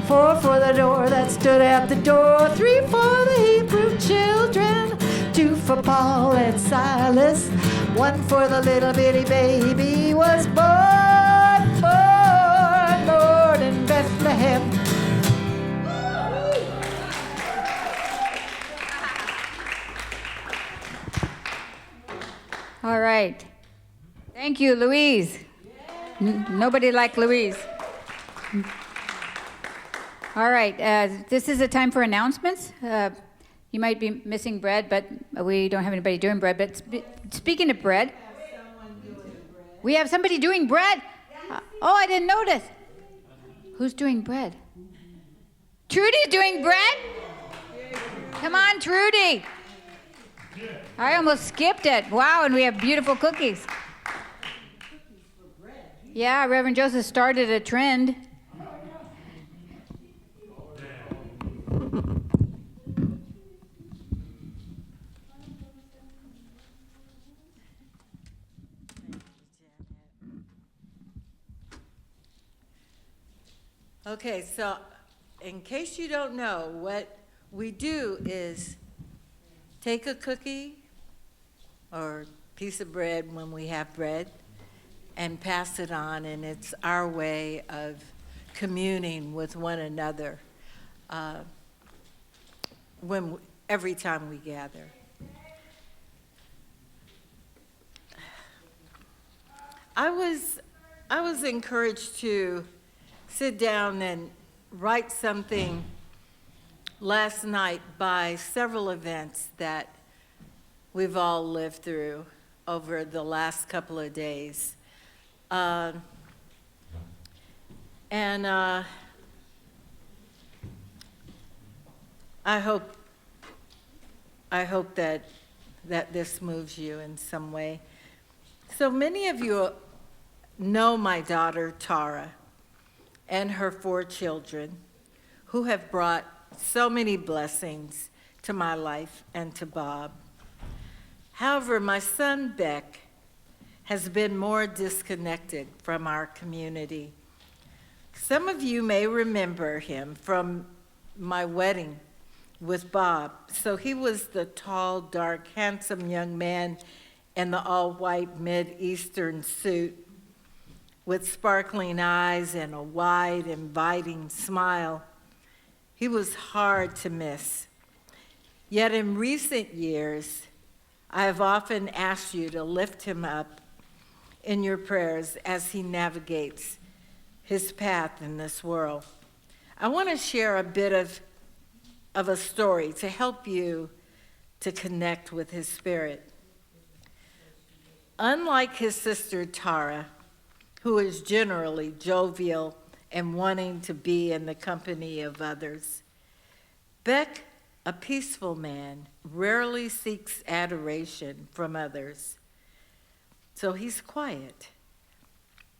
4 for the door that stood at the door, 3 for the Hebrew children, 2 for Paul and Silas, 1 for the little bitty baby was born, Lord, in Bethlehem. All right. Thank you, Louise. Nobody like Louise. All right. This is a time for announcements. You might be missing bread, but we don't have anybody doing bread. But speaking of bread, we have somebody doing bread. Oh, I didn't notice. Who's doing bread? Trudy's doing bread? Come on, Trudy. I almost skipped it. Wow, and we have beautiful cookies. Yeah, Reverend Joseph started a trend. Okay, so in case you don't know, what we do is take a cookie or piece of bread when we have bread and pass it on, and it's our way of communing with one another every time we gather. I was encouraged to sit down and write something last night by several events that we've all lived through over the last couple of days. I hope that this moves you in some way. So many of you know my daughter Tara and her 4 children, who have brought so many blessings to my life and to Bob. However, my son Beck has been more disconnected from our community. Some of you may remember him from my wedding with Bob. So he was the tall, dark, handsome young man in the all-white Mid-Eastern suit with sparkling eyes and a wide, inviting smile. He was hard to miss. Yet in recent years, I have often asked you to lift him up in your prayers as he navigates his path in this world. I want to share a bit of a story to help you to connect with his spirit. Unlike his sister Tara, who is generally jovial and wanting to be in the company of others, Beck, a peaceful man, rarely seeks adoration from others. So he's quiet,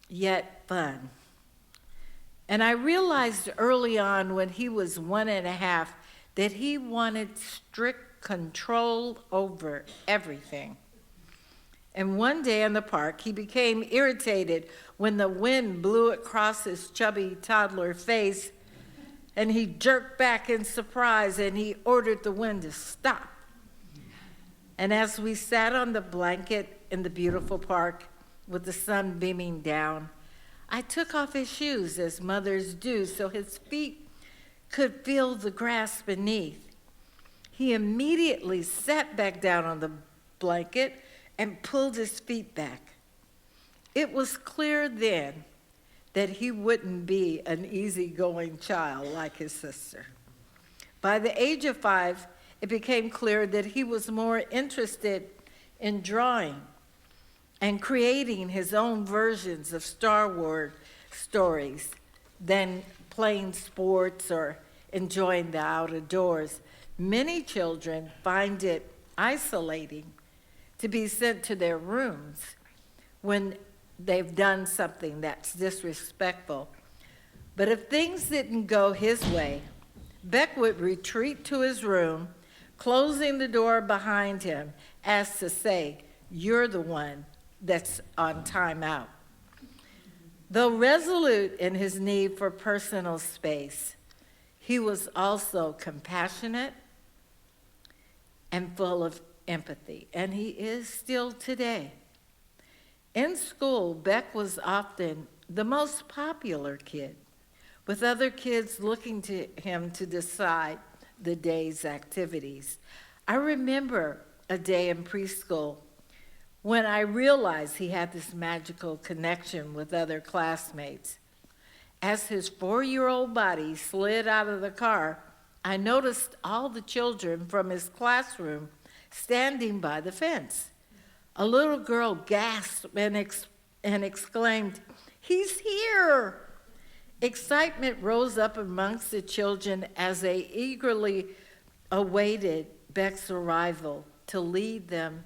yet fun. And I realized early on when he was 1.5 that he wanted strict control over everything. And one day in the park, he became irritated when the wind blew across his chubby toddler face, and he jerked back in surprise, and he ordered the wind to stop. And as we sat on the blanket in the beautiful park with the sun beaming down, I took off his shoes, as mothers do, so his feet could feel the grass beneath. He immediately sat back down on the blanket and pulled his feet back. It was clear then that he wouldn't be an easygoing child like his sister. By the age of 5, it became clear that he was more interested in drawing and creating his own versions of Star Wars stories than playing sports or enjoying the outdoors. Many children find it isolating to be sent to their rooms when they've done something that's disrespectful. But if things didn't go his way, Beck would retreat to his room, closing the door behind him, as to say, "You're the one that's on timeout." Though resolute in his need for personal space, he was also compassionate and full of empathy, and he is still today. In school, Beck was often the most popular kid, with other kids looking to him to decide the day's activities. I remember a day in preschool when I realized he had this magical connection with other classmates. As his 4-year-old body slid out of the car, I noticed all the children from his classroom standing by the fence. A little girl gasped and exclaimed, "He's here!" Excitement rose up amongst the children as they eagerly awaited Beck's arrival to lead them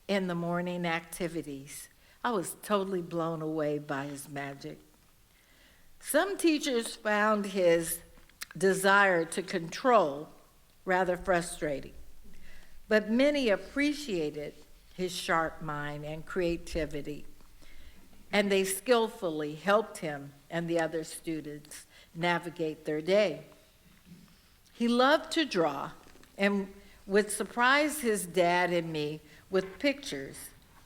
in the morning activities. I was totally blown away by his magic. Some teachers found his desire to control rather frustrating, but many appreciated his sharp mind and creativity, and they skillfully helped him and the other students navigate their day. He loved to draw and would surprise his dad and me with pictures,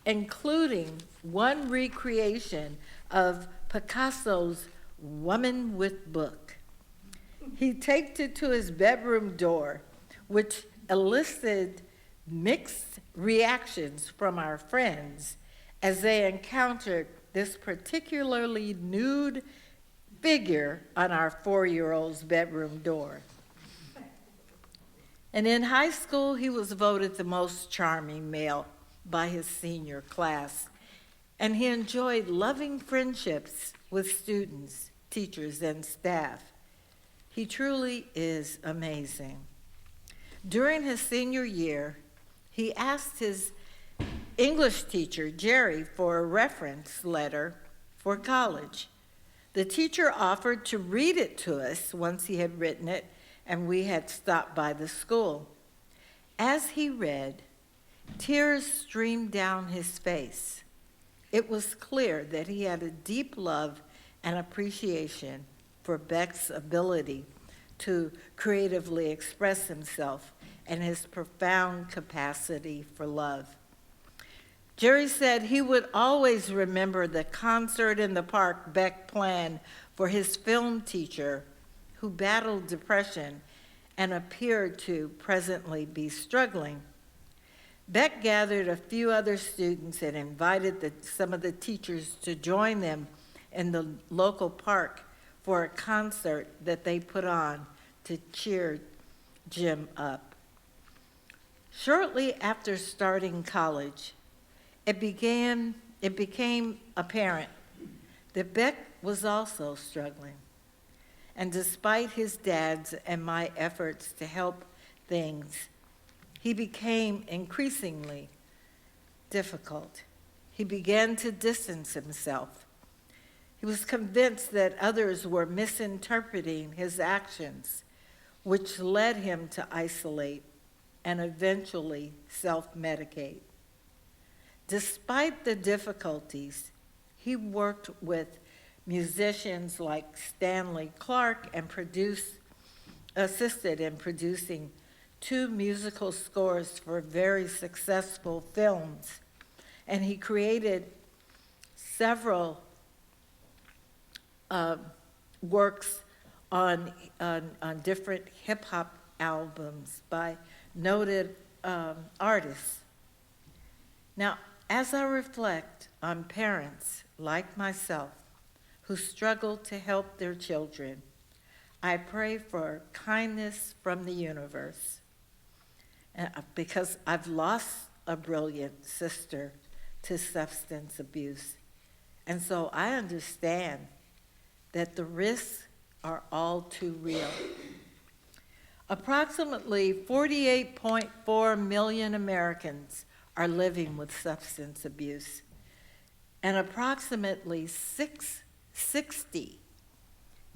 including one recreation of Picasso's Woman with Book. He taped it to his bedroom door, which elicited mixed reactions from our friends as they encountered this particularly nude figure on our 4-year-old's bedroom door. And in high school, he was voted the most charming male by his senior class, and he enjoyed loving friendships with students, teachers, and staff. He truly is amazing. During his senior year, he asked his English teacher, Jerry, for a reference letter for college. The teacher offered to read it to us once he had written it, and we had stopped by the school. As he read, tears streamed down his face. It was clear that he had a deep love and appreciation for Beck's ability to creatively express himself and his profound capacity for love. Jerry said he would always remember the concert in the park Beck planned for his film teacher, who battled depression and appeared to presently be struggling. Beck gathered a few other students and invited some of the teachers to join them in the local park for a concert that they put on to cheer Jim up. Shortly after starting college, it became apparent that Beck was also struggling. And despite his dad's and my efforts to help things, he became increasingly difficult. He began to distance himself. He was convinced that others were misinterpreting his actions, which led him to isolate and eventually self-medicate. Despite the difficulties, he worked with musicians like Stanley Clarke and assisted in producing 2 musical scores for very successful films. And he created several works on different hip-hop albums by noted artists. Now, as I reflect on parents like myself who struggle to help their children, I pray for kindness from the universe, because I've lost a brilliant sister to substance abuse. And so I understand that the risks are all too real. Approximately 48.4 million Americans are living with substance abuse, and approximately 60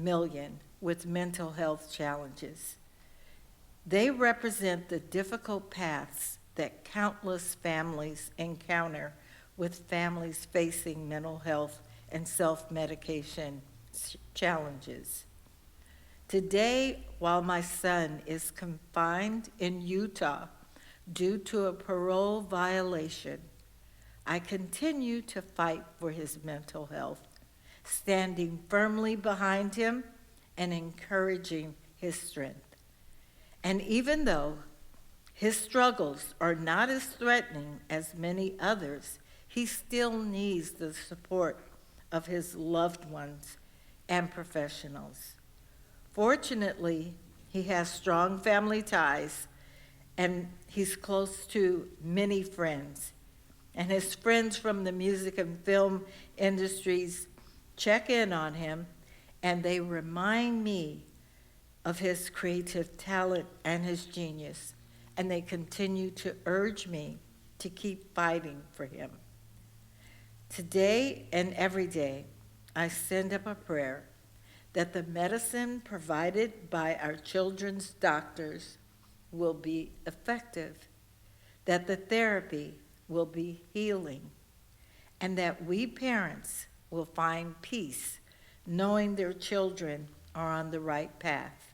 million with mental health challenges. They represent the difficult paths that countless families encounter with families facing mental health and self-medication challenges. Today, while my son is confined in Utah due to a parole violation, I continue to fight for his mental health, standing firmly behind him and encouraging his strength. And even though his struggles are not as threatening as many others, he still needs the support of his loved ones and professionals. Fortunately, he has strong family ties, and he's close to many friends. And his friends from the music and film industries check in on him, and they remind me of his creative talent and his genius, and they continue to urge me to keep fighting for him. Today and every day, I send up a prayer that the medicine provided by our children's doctors will be effective, that the therapy will be healing, and that we parents will find peace knowing their children are on the right path.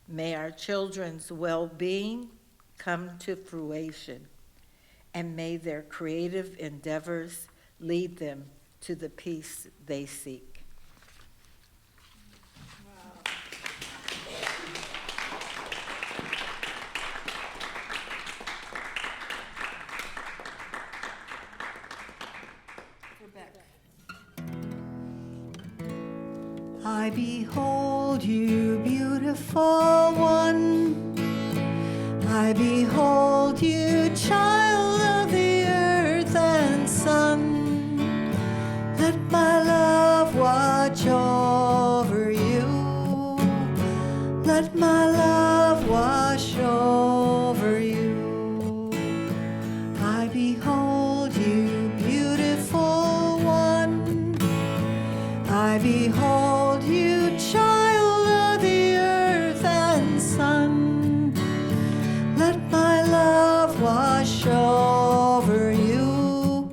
May our children's well-being come to fruition, and may their creative endeavors lead them to the peace they seek. I behold you, beautiful one. I behold you, child of the earth and sun. Let my love watch over you. Let my love wash over you. I behold you, beautiful one. I behold you, child of the earth and sun. Let my love wash over you.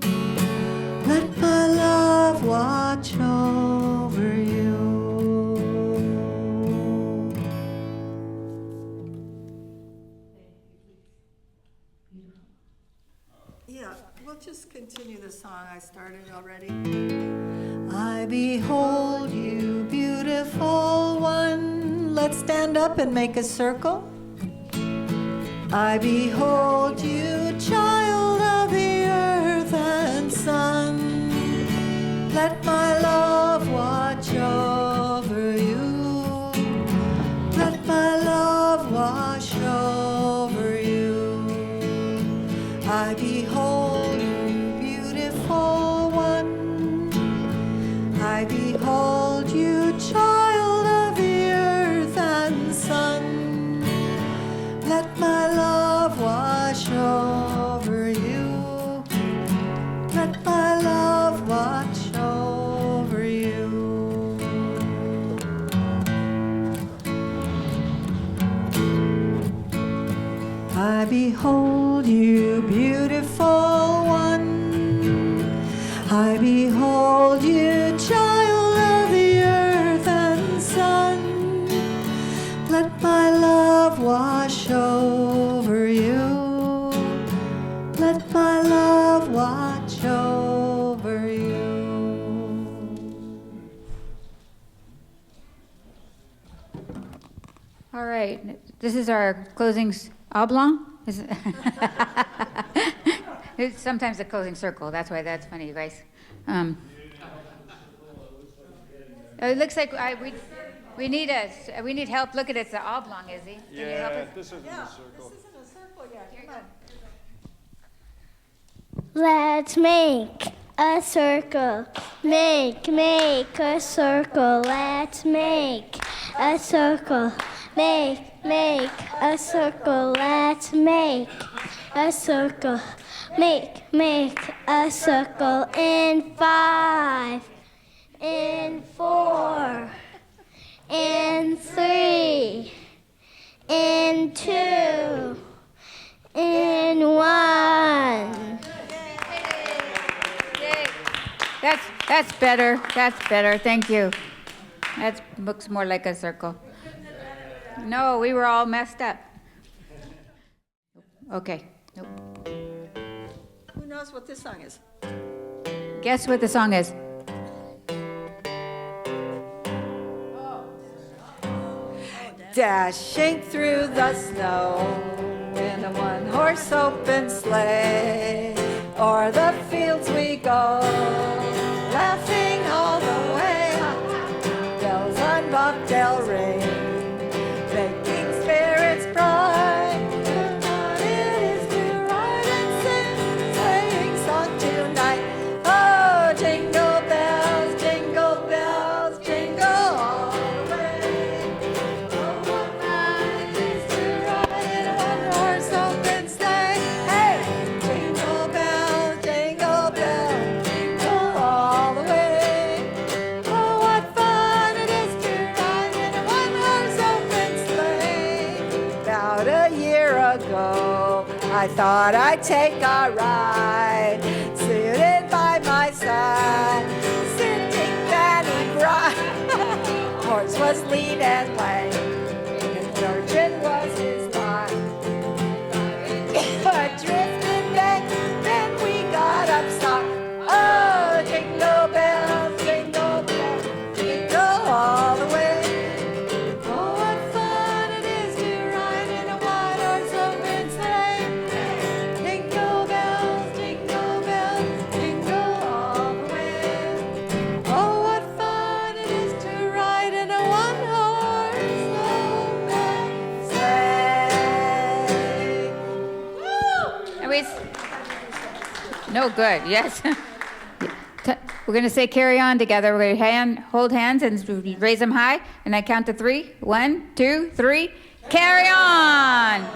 Let my love watch over you. Yeah, we'll just continue the song I started already. I behold you, beautiful one. Let's stand up and make a circle. I behold you, child of the earth and sun. Let my love watch over you. Let my love wash over you. I behold you, beautiful one. I behold you, child of the earth and sun. Let my love wash over you. Let my love watch over you. I behold you, beautiful one. I behold you, child of the earth and sun. Let my love wash over you. Let my love watch over you. All right, this is our closing oblong. It's sometimes a closing circle. That's why that's funny, you guys. It looks like we need help. Look at it. It's an oblong, Izzy. Can you help us? This isn't a circle. This isn't a circle yet. Come on. Let's make a circle. Make a circle. Let's make a circle. Make a circle. Let's make a circle. Make a circle in 5, in 4, and 3, and 2, and 1. That's better. That's better. Thank you. That looks more like a circle. No, we were all messed up. Okay. Nope. Who knows what this song is? Guess what the song is? Dashing through the snow in a one-horse open sleigh, o'er the fields we go, laughing all the way. Bells on bobtail ring, making spirits bright. What it is to ride and sing, sleighing song tonight. Oh, jingle bells, jingle all the way. Oh, what fun it is to ride in a one-horse open sleigh. Hey, jingle bells, jingle all the way. Oh, what fun it is to ride in a one-horse open sleigh. About a year ago, I thought I'd take a ride, sitting by my side, sitting Fanny Bride. Horse was lean and lank, and Georgian was his line. Drifted back, then we got up stock. Oh, jingle bells, jingle all the way. Oh, what fun it is to ride in a one-horse open sleigh. Jingle bells, jingle all the way. Oh, what fun it is to ride in a one-horse open sleigh. Woo! And no good. Yes. We're going to say carry on together. We're going to hold hands and raise them high. And I count to 3. 1, 2, 3. Carry on.